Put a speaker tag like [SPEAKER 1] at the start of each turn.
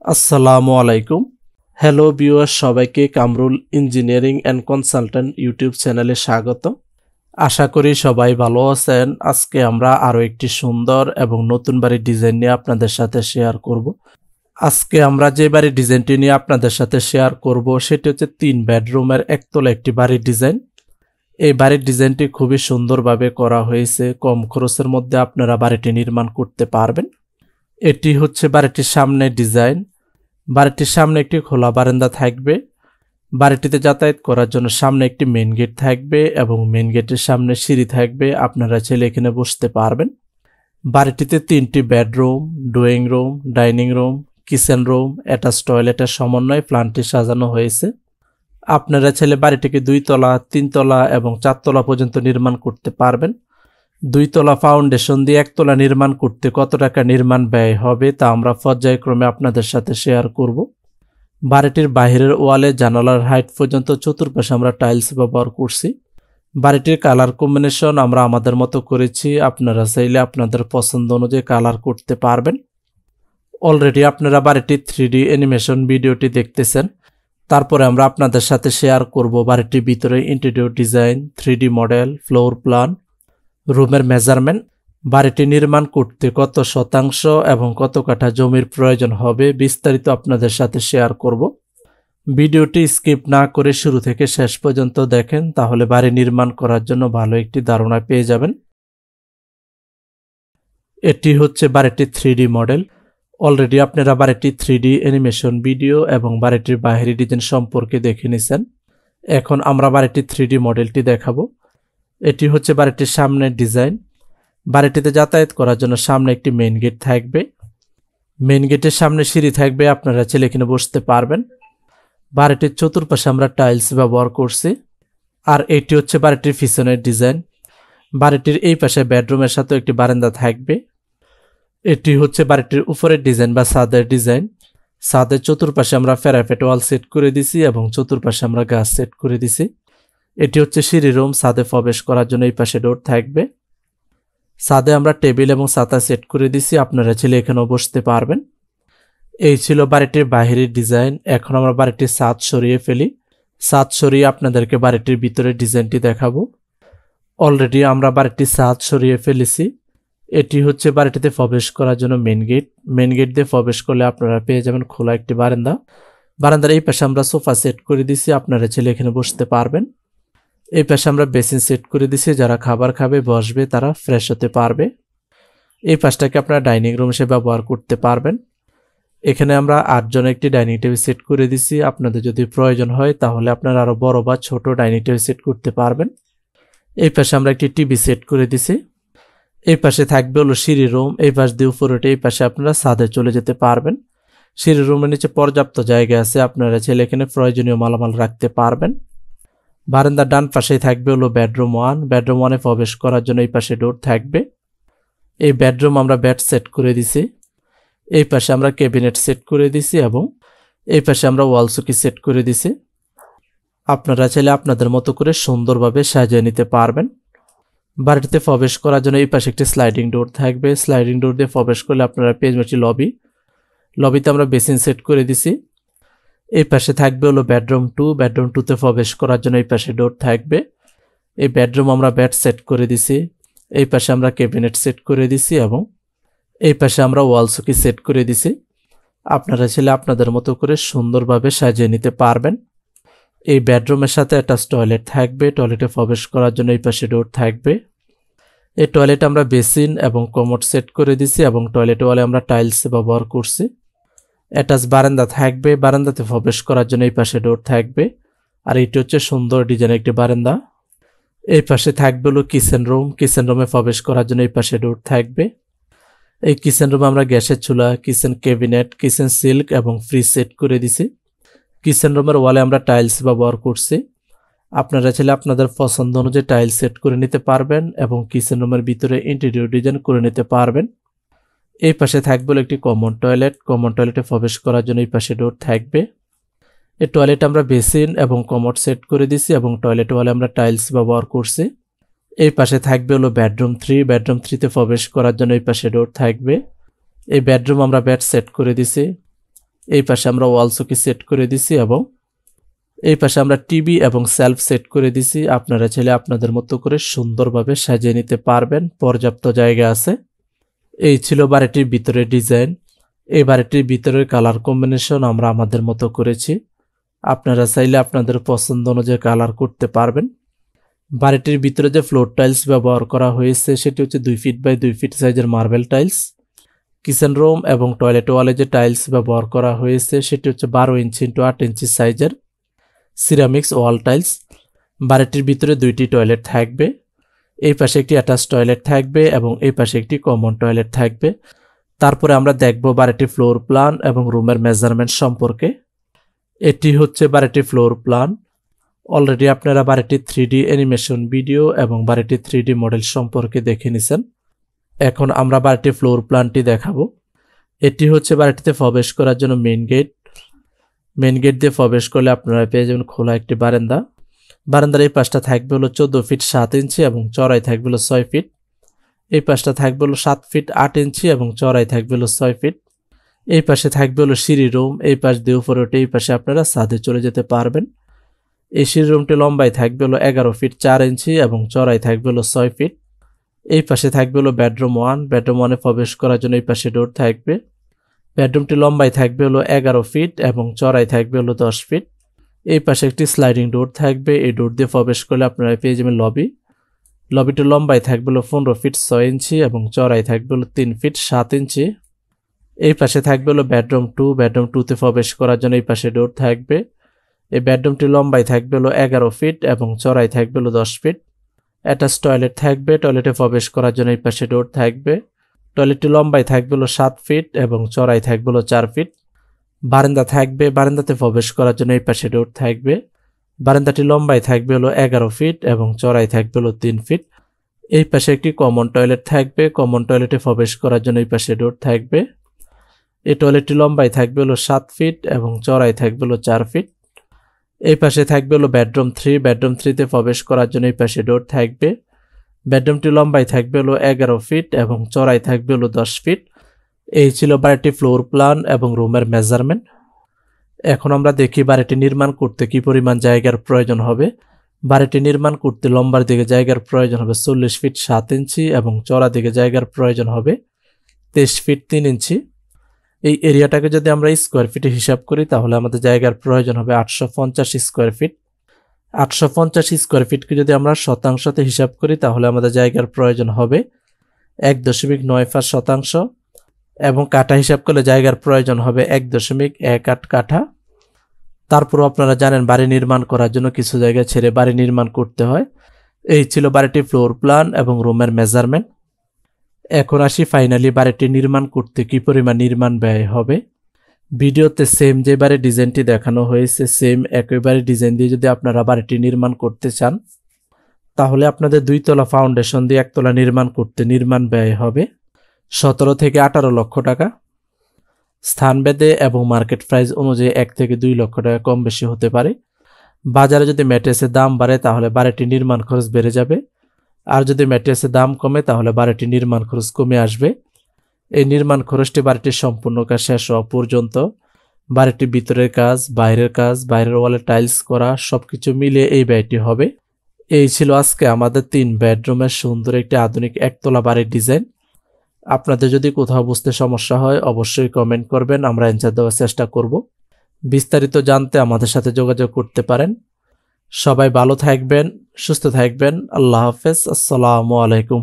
[SPEAKER 1] আসসালামু আলাইকুম। Hello viewers, সবাইকে Kamrul engineering and consultant YouTube চ্যানেলে স্বাগত। আশা করি সবাই ভালো আছেন। আজকে আমরা আরও একটি সুন্দর এবং নতুন বাড়ির ডিজাইন নিয়ে আপনাদের সাথে শেয়ার করব। আজকে আমরা যে বাড়ির ডিজাইনটি নিয়ে আপনাদের সাথে শেয়ার করব সেটি হচ্ছে 3 বেডরুমের একতলা একটি বাড়ির ডিজাইন। এই বাড়ির ডিজাইনটি খুবই সুন্দরভাবে করা হয়েছে। কম খরচের মধ্যে আপনারা বাড়িটি নির্মাণ করতে পারবেন। এটি হচ্ছে বাড়িটির সামনের ডিজাইন। বাড়িটির সামনে একটি খোলা বারান্দা থাকবে। বাড়িটিতে যাতায়াত করার জন্য সামনে একটি মেন গেট থাকবে এবং মেন গেটের সামনে সিঁড়ি থাকবে। আপনারা চাইলে এখানে বসতে পারবেন। বাড়িটিতে 3টি bedroom, drawing room, dining room, kitchen room, attach টয়লেটের সমন্বয়ে প্ল্যানটি সাজানো হয়েছে। আপনারা চাইলে বাড়িটিকে 2 তলা, 3 তলা এবং 4 তলা পর্যন্ত নির্মাণ করতে পারবেন। 2 তলা ফাউন্ডেশন দিয়ে 1 তলা নির্মাণ করতে কত টাকা নির্মাণ ব্যয় হবে তা আমরা পর্যায়ক্রমে আপনাদের সাথে শেয়ার করব। বাড়িটির বাহিরের ওয়ালে জানালার হাইট পর্যন্ত চতুর্পাশে আমরা টাইলস ব্যবহার করছি। বাড়িটির কালার কম্বিনেশন আমরা আমাদের মতো করেছি। আপনারা চাইলে আপনাদের পছন্দ অনুযায়ী কালার করতে পারবেন। অলরেডি আপনারা বাড়িটির 3D অ্যানিমেশন ভিডিওটি দেখতেছেন। তারপরে আমরা আপনাদের সাথে শেয়ার করব বাড়িটির ভিতরে interior design, 3D model, floor plan, রুমের মেজারমেন্ট, বাড়িটি নির্মাণ করতে কত শতাংশ এবং কত কাঠা জমির প্রয়োজন হবে বিস্তারিত আপনাদের সাথে শেয়ার করব। ভিডিওটি স্কিপ না করে শুরু থেকে শেষ পর্যন্ত দেখেন, তাহলে বাড়ি নির্মাণ করার জন্য ভালো একটি ধারণা পেয়ে যাবেন। এটি হচ্ছে বাড়িটির 3D মডেল। অলরেডি আপনারা বাড়িটির 3D অ্যানিমেশন ভিডিও এবং বাড়িটির বাহিরি ডিজাইন সম্পর্কে দেখে নিছেন। এখন আমরা বাড়িটির 3D মডেলটি দেখাবো। এটি হচ্ছে বাড়িটির সামনের ডিজাইন। বাড়িটিতে যাতায়াত করার জন্য সামনে একটি মেন গেট থাকবে। মেন গেটের সামনে সিঁড়ি থাকবে। আপনারা চাইলে এখানে বসতে পারবেন। বাড়িটির চতুর্পাশে আমরা টাইলস ব্যবহার করছি। আর এটি হচ্ছে বাড়িটির পিছনের ডিজাইন। বাড়িটির এই পাশে বেডরুমের সাথে একটি বারান্দা থাকবে। এটি হচ্ছে বাড়িটির উপরের ডিজাইন বা ছাদের ডিজাইন। ছাদের চতুর্পাশে আমরা প্যারাপেট ওয়াল সেট করে দিছি এবং চতুর্পাশে আমরা গাছ সেট করে দিছি। এটি হচ্ছে সিঁড়ি রুম। ছাদে প্রবেশ করার জন্য এই পাশে ডোর থাকবে। ছাদে আমরা টেবিল এবং ছাতা সেট করে দিছি। আপনারা চাইলে এখানেও বসতে পারবেন। এই ছিল বাড়িটির বাহিরের ডিজাইন। এখন আমরা বাড়িটির ছাদ সরিয়ে ফেলি। ছাদ সরিয়ে আপনাদেরকে বাড়িটির ভিতরের ডিজাইনটি দেখাবো। অলরেডি আমরা বাড়িটির ছাদ সরিয়ে ফেলেছি। এটি হচ্ছে বাড়িটিতে প্রবেশ করার জন্য মেন গেট। মেন গেট দিয়ে প্রবেশ করলে আপনারা পেয়ে যাবেন খোলা একটি বারান্দা। বারান্দার এই পাশে আমরা সোফা সেট করে দিছি। আপনারা চাইলে এখানে বসতে পারবেন। এই পাশে আমরা বেসিন সেট করে দিছি। যারা খাবার খাবে বসবে তারা ফ্রেশ হতে পারবে। এই পাশটাকে আপনারা ডাইনিং রুম হিসেবে ব্যবহার করতে পারবেন। এখানে আমরা 8 জনের একটি ডাইনিং টেবিল সেট করে দিছি। আপনাদের যদি প্রয়োজন হয় তাহলে আপনারা আরো বড় বা ছোট ডাইনিং টেবিল সেট করতে পারবেন। এই পাশে আমরা একটি টিভি সেট করে দিছি। এই পাশে থাকবে হলো সিঁড়ি রুম। এই পাশ দিয়ে উপরে উঠে এই পাশে আপনারা ছাদে চলে যেতে পারবেন। সিঁড়ি রুমের নিচে পর্যাপ্ত জায়গা আছে। আপনারা চাইলে এখানে প্রয়োজনীয় মালামাল রাখতে পারবেন। বারান্দার ডান পাশেই থাকবে হলো বেডরুম 1। বেডরুম 1-এ প্রবেশ করার জন্য এই পাশে ডোর থাকবে। এই বেডরুম আমরা বেড সেট করে দিছি। এই পাশে আমরা ক্যাবিনেট সেট করে দিছি এবং এই পাশে আমরা ওয়াল চৌকি সেট করে দিছি। আপনারা চাইলে আপনাদের মতো করে সুন্দরভাবে সাজিয়ে নিতে পারবেন। বাড়িটিতে প্রবেশ করার জন্য এই পাশে একটি স্লাইডিং ডোর থাকবে। স্লাইডিং ডোর দিয়ে প্রবেশ করলে আপনারা পেয়ে যাবেন একটি লবি। লবিতে আমরা বেসিন সেট করে দিছি। এই পাশে থাকবে হলো বেডরুম 2। বেডরুম 2-তে প্রবেশ করার জন্য এই পাশে ডোর থাকবে। এই বেডরুম আমরা বেড সেট করে দিছি। এই পাশে আমরা ক্যাবিনেট সেট করে দিছি এবং এই পাশে আমরা ওয়াল চৌকি সেট করে দিছি। আপনারা চাইলে আপনাদের মতো করে সুন্দরভাবে সাজিয়ে নিতে পারবেন। এই বেডরুমের সাথে অ্যাটাচ টয়লেট থাকবে। টয়লেটে প্রবেশ করার জন্য এই পাশে ডোর থাকবে। এই টয়লেট আমরা বেসিন এবং কমোড সেট করে দিছি এবং টয়লেট ওয়ালে আমরা টাইলস ব্যবহার করছি। অ্যাটাচ বারান্দা থাকবে। বারান্দাতে প্রবেশ করার জন্য এই পাশে ডোর থাকবে। আর এটি হচ্ছে সুন্দর ডিজাইনের একটি বারান্দা। এই পাশে থাকবে হলো কিচেন রুম। কিচেন রুমে প্রবেশ করার জন্য এই পাশে ডোর থাকবে। এই কিচেন রুমে আমরা গ্যাসের চুলা, কিচেন ক্যাবিনেট, কিচেন সিল্ক এবং ফ্রিজ সেট করে দিছি। কিচেন রুমের ওয়ালে আমরা টাইলস ব্যবহার করছি। আপনারা চাইলে আপনাদের পছন্দ অনুযায়ী টাইলস সেট করে নিতে পারবেন এবং কিচেন রুমের ভিতরে ইন্টেরিয়র ডিজাইন করে নিতে পারবেন। এই পাশে থাকবে একটি কমন টয়লেট। কমন টয়লেটে প্রবেশ করার জন্য এই পাশে ডোর থাকবে। এই টয়লেট আমরা বেসিন এবং কমোড সেট করে দিছি এবং টয়লেট ওয়ালে আমরা টাইলস ব্যবহার করছি। এই পাশে থাকবে হলো বেডরুম 3। বেডরুম 3-তে প্রবেশ করার জন্য এই পাশে ডোর থাকবে। এই বেডরুম আমরা বেড সেট করে দিছি। এই পাশে আমরা ওয়াল চৌকি সেট করে দিছি এবং এই পাশে আমরা টিভি এবং সেলফ সেট করে দিছি। আপনারা চাইলে আপনাদের মতো করে সুন্দরভাবে সাজিয়ে নিতে পারবেন, পর্যাপ্ত জায়গা আছে। এই ছিল বাড়িটির ভিতরে ডিজাইন। এই বাড়িটির ভিতরের কালার কম্বিনেশন আমরা আমাদের মতো করেছি। আপনারা চাইলে আপনাদের পছন্দ অনুযায়ী কালার করতে পারবেন। বাড়িটির ভিতরে যে ফ্লোর টাইলস ব্যবহার করা হয়েছে সেটি হচ্ছে 2 ফিট বাই 2 ফিট সাইজের মার্বেল টাইলস। কিচেন রুম এবং টয়লেট ওয়ালে যে টাইলস ব্যবহার করা হয়েছে সেটি হচ্ছে 12 ইঞ্চি ইন্টু 8 ইঞ্চি সাইজের সিরামিক্স ওয়াল টাইলস। বাড়িটির ভিতরে 2টি টয়লেট থাকবে। এই পাশে একটি অ্যাটাচ টয়লেট থাকবে এবং এই পাশে একটি কমন টয়লেট থাকবে। তারপরে আমরা দেখব বাড়িটির ফ্লোর প্ল্যান এবং রুমের মেজারমেন্ট সম্পর্কে। এটি হচ্ছে বাড়িটির ফ্লোর প্ল্যান। অলরেডি আপনারা বাড়িটির 3D অ্যানিমেশন ভিডিও এবং বাড়িটির 3D মডেল সম্পর্কে দেখে নিছেন। এখন আমরা বাড়িটির ফ্লোর প্ল্যানটি দেখাবো। এটি হচ্ছে বাড়িটিতে প্রবেশ করার জন্য মেইন গেট। মেইন গেট দিয়ে প্রবেশ করলে আপনারা পেয়ে যাবেন খোলা একটি বারান্দা। বারান্দার এই পাশটা থাকবে হলো 14 ফিট 7 ইঞ্চি এবং চওড়াই থাকবে হলো 6 ফিট। এই পাশটা থাকবে হলো 7 ফিট 8 ইঞ্চি এবং চওড়াই থাকবে হলো 6 ফিট। এই পাশে থাকবে হলো সিঁড়ি রুম। এই পাশ দিয়ে উপরে উঠে এই পাশে আপনারা ছাদে চলে যেতে পারবেন। এই সিঁড়ি রুমটি লম্বাই থাকবে হলো 11 ফিট 4 ইঞ্চি এবং চওড়াই থাকবে হলো 6 ফিট। এই পাশে থাকবে হলো বেডরুম 1। বেডরুম 1-এ প্রবেশ করার জন্য এই পাশে ডোর থাকবে। বেডরুমটি লম্বাই থাকবে হলো 11 ফিট এবং চওড়াই থাকবে হলো 10 ফিট। এই পাশে একটি স্লাইডিং ডোর থাকবে। এই ডোর দিয়ে প্রবেশ করলে আপনারা পেয়ে যাবেন লবি। লবিটি লম্বাই থাকবে হলো 15 ফিট 6 ইঞ্চি এবং চওড়াই থাকবে হলো 3 ফিট 7 ইঞ্চি। এই পাশে থাকবে হলো বেডরুম 2। বেডরুম 2-তে প্রবেশ করার জন্য এই পাশে ডোর থাকবে। এই বেডরুমটি লম্বাই থাকবে হলো 11 ফিট এবং চওড়াই থাকবে হলো 10 ফিট। অ্যাটাচ টয়লেট থাকবে। টয়লেটে প্রবেশ করার জন্য এই পাশে ডোর থাকবে। টয়লেটটি লম্বাই থাকবে হলো 7 ফিট এবং চওড়াই থাকবে হলো 4 ফিট। বারান্দা থাকবে। বারান্দাতে প্রবেশ করার জন্য এই পাশে ডোর থাকবে। বারান্দাটি লম্বাই থাকবে হলো 11 ফিট এবং চওড়াই থাকবে হলো 3 ফিট। এই পাশে একটি কমন টয়লেট থাকবে। কমন টয়লেটে প্রবেশ করার জন্য এই পাশে ডোর থাকবে। এই টয়লেটটি লম্বাই থাকবে হলো 7 ফিট এবং চওড়াই থাকবে হলো 4 ফিট। এই পাশে থাকবে হলো বেডরুম 3। বেডরুম 3-তে প্রবেশ করার জন্য এই পাশে ডোর থাকবে। বেডরুমটি লম্বাই থাকবে হলো 11 ফিট এবং চওড়াই থাকবে হলো 10 ফিট। এই ছিল বাড়িটি ফ্লোর প্ল্যান এবং রুমের মেজারমেন্ট। এখন আমরা দেখি বাড়িটি নির্মাণ করতে কি পরিমাণ জায়গার প্রয়োজন হবে। বাড়িটি নির্মাণ করতে লম্বার দিকে জায়গার প্রয়োজন হবে 40 ফিট 7 ইঞ্চি এবং চওড়া দিকে জায়গার প্রয়োজন হবে 23 ফিট 3 ইঞ্চি। এই এরিয়াটাকে যদি আমরা স্কোয়ার ফিটে হিসাব করি তাহলে আমাদের জায়গার প্রয়োজন হবে 850 স্কোয়ার ফিট। 850 স্কোয়ার ফিটকে যদি আমরা শতাংশতে হিসাব করি তাহলে আমাদের জায়গার প্রয়োজন হবে 1.95 শতাংশ এবং কাঠা হিসাব করলে জায়গার প্রয়োজন হবে 1.18 কাঠা। তারপর আপনারা জানেন বাড়ি নির্মাণ করার জন্য কিছু জায়গা ছেড়ে বাড়ি নির্মাণ করতে হয়। এই ছিল বাড়িটির ফ্লোর প্ল্যান এবং রুমের মেজারমেন্ট। এখন আসি ফাইনালি বাড়িটি নির্মাণ করতে কি পরিমাণ নির্মাণ ব্যয় হবে। ভিডিওতে সেম যে বাড়ির ডিজাইনটি দেখানো হয়েছে সেম একইবারে ডিজাইন দিয়ে যদি আপনারা বাড়িটি নির্মাণ করতে চান তাহলে আপনাদের 2 তলা ফাউন্ডেশন দিয়ে 1 তলা নির্মাণ করতে নির্মাণ ব্যয় হবে 17 থেকে 18 লক্ষ টাকা। স্থানভেদে এবং মার্কেট প্রাইস অনুযায়ী 1 থেকে 2 লক্ষ টাকা কম বেশি হতে পারে। বাজারে যদি ম্যাট্রেসের দাম বাড়ে তাহলে বাড়িটি নির্মাণ খরচ বেড়ে যাবে, আর যদি ম্যাট্রেসের দাম কমে তাহলে বাড়িটি নির্মাণ খরচ কমে আসবে। এই নির্মাণ খরচটি বাড়িটির সম্পূর্ণ কাজ শেষ হওয়া পর্যন্ত, বাড়িটির ভিতরের কাজ, বাইরের ওয়ালে টাইলস করা সবকিছু মিলিয়ে এই ব্যয়টি হবে। এই ছিল আজকে আমাদের 3 বেডরুমের সুন্দর একটি আধুনিক একতলা বাড়ির ডিজাইন। আপনাদের যদি কোথাও বুঝতে সমস্যা হয় অবশ্যই কমেন্ট করবেন, আমরা অ্যানসার দেওয়ার চেষ্টা করব। বিস্তারিত জানতে আমাদের সাথে যোগাযোগ করতে পারেন। সবাই ভালো থাকবেন, সুস্থ থাকবেন। আল্লাহ হাফেজ। আসসালামু আলাইকুম।